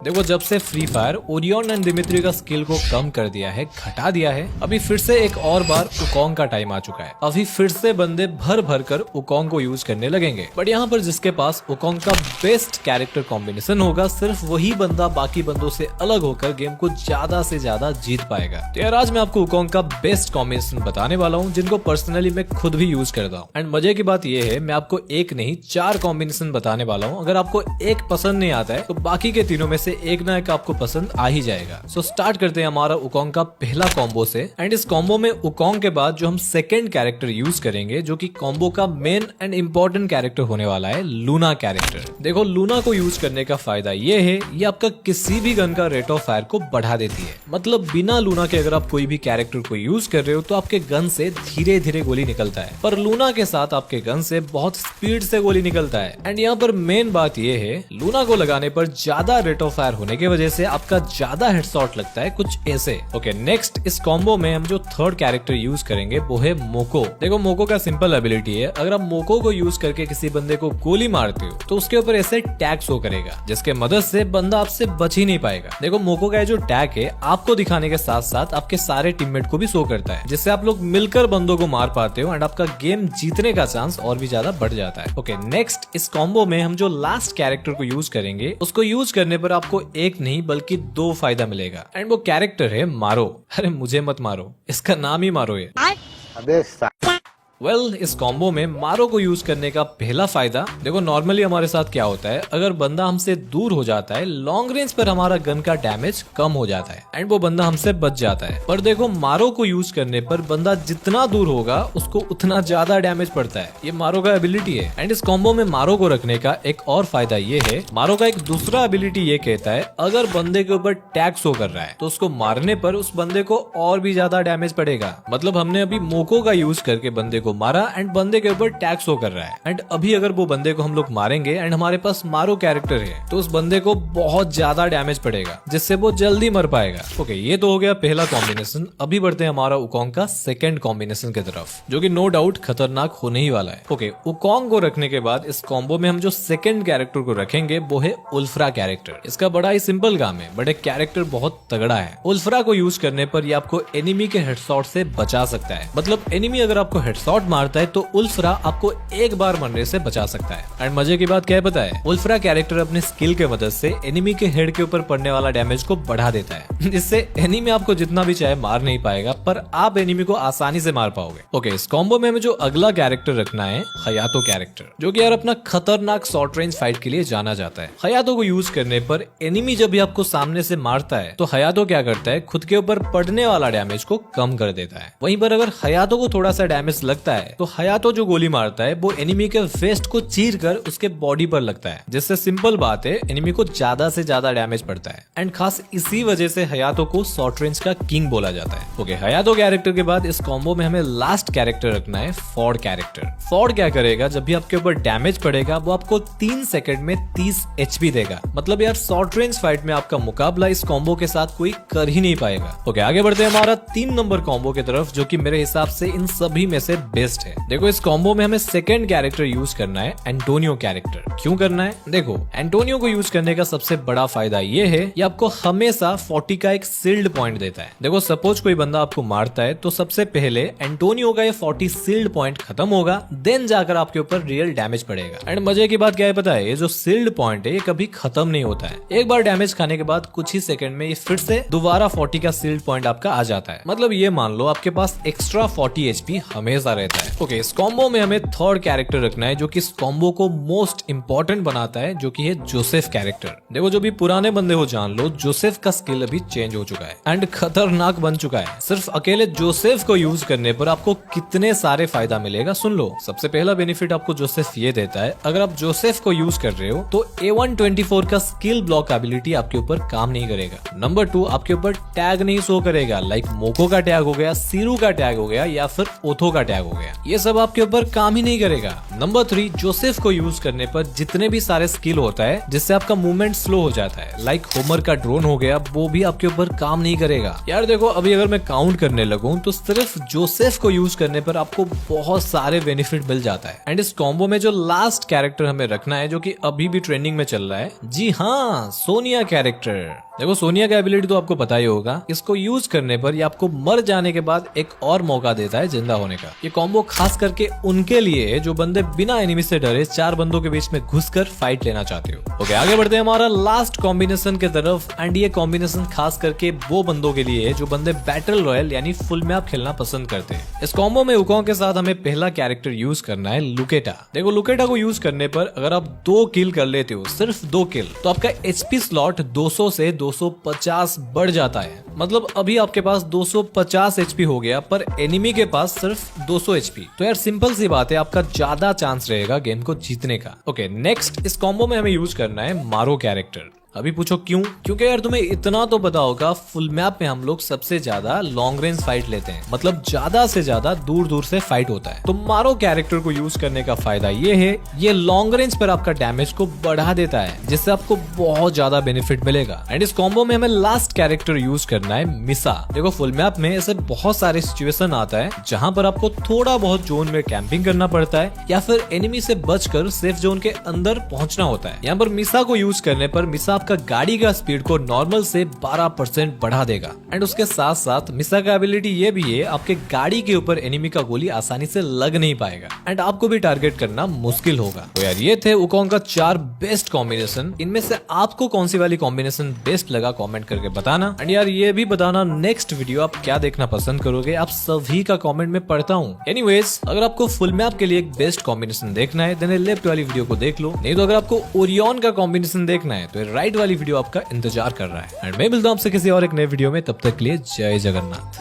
देखो जब से free fire Orion and Dimitri का स्किल को कम कर दिया है, घटा दिया है, अभी फिर से एक और बार उकोंग का टाइम आ चुका है। अभी फिर से बंदे भर भर कर उकोंग को यूज करने लगेंगे। बट यहाँ पर जिसके पास उकोंग का बेस्ट कैरेक्टर कॉम्बिनेशन होगा, सिर्फ वही बंदा बाकी बंदों से अलग होकर गेम को ज्यादा से ज्यादा जीत पाएगा। तो यार आज मैं आपको उकोंग का बेस्ट कॉम्बिनेशन बताने वाला हूँ, जिनको पर्सनली मैं खुद भी यूज करता हूँ। एंड मजे की बात यह है, मैं आपको एक नहीं 4 कॉम्बिनेशन बताने वाला हूँ। अगर आपको एक पसंद नहीं आता है तो बाकी के तीनों में से एक ना एक आपको पसंद आ ही जाएगा। सो स्टार्ट करते हैं हमारा उकोंग का पहला कॉम्बो से। एंड इस कॉम्बो में उकोंग के बाद जो हम सेकंड कैरेक्टर यूज करेंगे, जो कि कॉम्बो का मेन एंड इम्पोर्टेंट कैरेक्टर होने वाला है, लूना कैरेक्टर। देखो लूना को यूज करने का फायदा ये है, ये आपका किसी भी गन का रेट ऑफ फायर को बढ़ा देती है। मतलब बिना लूना के अगर आप कोई भी कैरेक्टर को यूज कर रहे हो तो आपके गन से धीरे धीरे गोली निकलता है, पर लूना के साथ आपके गन से बहुत स्पीड से गोली निकलता है। एंड यहाँ पर मेन बात ये है, लूना को लगाने पर ज्यादा रेट ऑफ फायर होने की वजह से आपका ज्यादा हेडशॉट लगता है, कुछ ऐसे। ओके नेक्स्ट इस कॉम्बो में हम जो थर्ड कैरेक्टर यूज करेंगे वो है मोको। देखो मोको का सिंपल एबिलिटी है, अगर आप मोको को यूज करके किसी बंदे को गोली मारते हो तो उसके ऊपर ऐसे टैग शो करेगा, जिसके मदद से बंदा आपसे बच ही नहीं पाएगा। देखो मोको का जो टैग है आपको दिखाने के साथ साथ आपके सारे टीममेट को भी शो करता है, जिससे आप लोग मिलकर बंदों को मार पाते हो एंड आपका गेम जीतने का चांस और भी ज्यादा बढ़ जाता है। ओके नेक्स्ट इस कॉम्बो में हम जो लास्ट कैरेक्टर को यूज करेंगे, उसको यूज करने पर आपको एक नहीं बल्कि 2 फायदा मिलेगा। एंड वो कैरेक्टर है मारो। अरे मुझे मत मारो, इसका नाम ही मारो है। इस कॉम्बो में मारो को यूज करने का पहला फायदा, देखो नॉर्मली हमारे साथ क्या होता है, अगर बंदा हमसे दूर हो जाता है, लॉन्ग रेंज पर हमारा गन का डैमेज कम हो जाता है एंड वो बंदा हमसे बच जाता है। पर देखो मारो को यूज करने पर बंदा जितना दूर होगा उसको उतना ज्यादा डैमेज पड़ता है। ये मारो का एबिलिटी है। एंड इस कॉम्बो में मारो को रखने का एक और फायदा ये है, मारो का एक दूसरा एबिलिटी ये कहता है, अगर बंदे के ऊपर टैग शो कर रहा है तो उसको मारने पर उस बंदे को और भी ज्यादा डैमेज पड़ेगा। मतलब हमने अभी मोको का यूज करके बंदे को मारा एंड बंदे के ऊपर टैग शो कर रहा है, एंड अभी अगर वो बंदे को हम लोग मारेंगे एंड हमारे पास मारो कैरेक्टर है तो उस बंदे को बहुत ज्यादा डैमेज पड़ेगा, जिससे वो जल्दी मर पाएगा। ओके ये तो हो गया पहला कॉम्बिनेशन। अभी बढ़ते हैं हमारा उकोंग का सेकंड कॉम्बिनेशन की तरफ, जो कि नो डाउट खतरनाक होने ही वाला है। ओके उकोंग को रखने के बाद इस कॉम्बो में हम जो सेकंड कैरेक्टर को रखेंगे वो है उल्फ्रा कैरेक्टर। इसका बड़ा ही सिंपल काम है, बट एक कैरेक्टर बहुत तगड़ा है। उल्फ्रा को यूज करने पर ये आपको एनिमी के हेडशॉट से बचा सकता है। मतलब एनिमी अगर आपको हेडशॉट मारता है तो उल्फ्रा आपको एक बार मरने से बचा सकता है। एंड मजे की बात क्या है पता है, उल्फ्रा कैरेक्टर अपने स्किल के मदद से एनिमी के हेड के ऊपर पड़ने वाला डैमेज को बढ़ा देता है, जिससे एनिमी आपको जितना भी चाहे मार नहीं पाएगा, पर आप एनिमी को आसानी से मार पाओगे। ओके इस कॉम्बो में हमें जो अगला कैरेक्टर रखना है, हयातो कैरेक्टर, जो कि यार अपना खतरनाक शॉर्ट रेंज फाइट के लिए जाना जाता है। हयातो को यूज करने पर एनिमी जब भी आपको सामने से मारता है तो हयातो क्या करता है, खुद के ऊपर पड़ने वाला डैमेज को कम कर देता है। वहीं पर अगर हयातो को थोड़ा सा डैमेज लगता है तो हयातो जो गोली मारता है वो एनिमी के वेस्ट को चीर कर उसके बॉडी पर लगता है, जिससे सिंपल बात है एनिमी को ज्यादा से ज्यादा डैमेज पड़ता है। एंड खास इसी वजह से हयातो को शॉर्ट रेंज का किंग बोला जाता है। ओके हयातो कैरेक्टर के बाद इस कॉम्बो में हमें लास्ट कैरेक्टर रखना है, फॉर्ड कैरेक्टर। फॉर्ड क्या करेगा, जब भी आपके ऊपर डैमेज पड़ेगा वो आपको 3 सेकंड में 30 HP देगा। मतलब यार शॉर्ट रेंज फाइट में आपका मुकाबला इस कॉम्बो के साथ कोई कर ही नहीं पाएगा। ओके आगे बढ़ते हैं हमारा 3 नंबर कॉम्बो की तरफ, जो कि मेरे हिसाब से इन सभी में से बेस्ट है। देखो इस कॉम्बो में हमें सेकंड कैरेक्टर यूज करना है, एंटोनियो कैरेक्टर। क्यों करना है, देखो एंटोनियो को यूज करने का सबसे बड़ा फायदा ये है, ये आपको हमेशा 40 का एक सील्ड पॉइंट देता है। देखो सपोज कोई बंदा आपको मारता है तो सबसे पहले एंटोनियो का ये 40 सील्ड पॉइंट खत्म होगा, देन जाकर आपके ऊपर रियल डैमेज पड़ेगा। एंड मजे की बात क्या है पता है, ये जो सील्ड पॉइंट है ये कभी खत्म नहीं होता है। एक बार डैमेज खाने के बाद कुछ ही सेकंड में ये फिर से दोबारा 40 का सील्ड पॉइंट आपका आ जाता है। मतलब ये मान लो आपके पास एक्स्ट्रा 40 HP हमेशा रहता है। ओके इस कॉम्बो में हमें थर्ड कैरेक्टर रखना है, जो कि इस कॉम्बो को मोस्ट इंपॉर्टेंट बनाता है, जो कि है जोसेफ कैरेक्टर। देखो जो भी पुराने बंदे हो जान लो, जोसेफ का स्किल अभी चेंज हो चुका है एंड खतरनाक बन चुका है। सिर्फ अकेले जोसेफ को यूज करने पर आपको कितने सारे फायदा मिलेगा सुन लो। सबसे पहला बेनिफिट आपको जोसेफ ये देता है, अगर आप जोसेफ को यूज कर रहे हो तो A124 का स्किल ब्लॉक एबिलिटी आपके ऊपर काम नहीं करेगा। नंबर 2 आपके ऊपर टैग नहीं शो करेगा, लाइक मोको का टैग हो गया, सीरू का टैग हो गया या फिर ओथो का टैग हो गया, ये सब आपके ऊपर काम ही नहीं करेगा। नंबर 3 जोसेफ को यूज करने पर जितने भी सारे स्किल होता है जिससे आपका मूवमेंट स्लो हो जाता है, लाइक होमर का ड्रोन हो गया, वो भी आपके आपके ऊपर काम नहीं करेगा। यार देखो, अभी अगर मैं काउंट करने लगूं तो सिर्फ जोसेफ को यूज करने पर आपको बहुत सारे बेनिफिट मिल जाता है। एंड इस कॉम्बो में जो लास्ट कैरेक्टर हमें रखना है, जो कि अभी भी ट्रेंडिंग में चल रहा है, जी हाँ, सोनिया कैरेक्टर। देखो, सोनिया का एबिलिटी तो आपको पता ही होगा। इसको यूज करने पर ये आपको मर जाने के बाद एक और मौका देता है जिंदा होने का। ये कॉम्बो खास करके उनके लिए है जो बंदे बिना एनिमी से डरे 4 बंदों के बीच में घुसकर फाइट लेना चाहते हो। ओके, आगे बढ़ते हैं हमारा लास्ट कॉम्बिनेशन के तरफ। एंड ये कॉम्बिनेशन खास करके वो बंदों के लिए है जो बंदे बैटल रॉयल यानी फुल मैप खेलना पसंद करते हैं। इस कॉम्बो में वुकोंग के साथ हमें पहला कैरेक्टर यूज करना है, लुकेटा। देखो, लुकेटा को यूज करने पर अगर आप 2 किल कर लेते हो, सिर्फ 2 किल, तो आपका एचपी स्लॉट 200 से 250 बढ़ जाता है। मतलब अभी आपके पास 250 एचपी हो गया, पर एनिमी के पास सिर्फ 200 एचपी। तो यार सिंपल सी बात है, आपका ज्यादा चांस रहेगा गेम को जीतने का। ओके, नेक्स्ट इस कॉम्बो में हमें यूज करना है मारो कैरेक्टर। अभी पूछो क्यों? क्योंकि यार तुम्हें इतना तो पता होगा, फुल मैप में हम लोग सबसे ज्यादा लॉन्ग रेंज फाइट लेते हैं, मतलब ज्यादा से ज्यादा दूर दूर से फाइट होता है। तो मारो कैरेक्टर को यूज करने का फायदा ये है, ये लॉन्ग रेंज पर आपका डैमेज को बढ़ा देता है, जिससे आपको बहुत ज्यादा बेनिफिट मिलेगा। एंड इस कॉम्बो में हमें लास्ट कैरेक्टर यूज करना है, मिसा। देखो, फुल मैप में ऐसे बहुत सारे सिचुएशन आता है जहाँ पर आपको थोड़ा बहुत जोन में कैंपिंग करना पड़ता है या फिर एनिमी से बचकर सेफ जोन के अंदर पहुंचना होता है। यहाँ पर मिसा को यूज करने पर मिसा आपका गाड़ी का स्पीड को नॉर्मल से 12% बढ़ा देगा। एंड उसके साथ साथ मिसा का एबिलिटी ये भी है, आपके गाड़ी के ऊपर एनिमी का गोली आसानी से लग नहीं पाएगा एंड आपको भी टारगेट करना मुश्किल होगा। तो यार ये थे वुकोंग का 4 बेस्ट कॉम्बिनेशन। इनमें से आपको कौन सी वाली कॉम्बिनेशन बेस्ट लगा कमेंट करके बताना। एंड यार ये भी बताना नेक्स्ट वीडियो आप क्या देखना पसंद करोगे, आप सभी का कमेंट में पढ़ता हूँ। एनीवेज, अगर आपको फुल मैप के लिए एक बेस्ट कॉम्बिनेशन देखना है देन लेफ्ट वाली वीडियो को देख लो, नहीं तो अगर आपको ओरियन का कॉम्बिनेशन देखना है तो राइट वाली वीडियो आपका इंतजार कर रहा है। एंड मैं मिलता हूं आपसे किसी और एक नए वीडियो में, तब तक के लिए जय जगन्नाथ।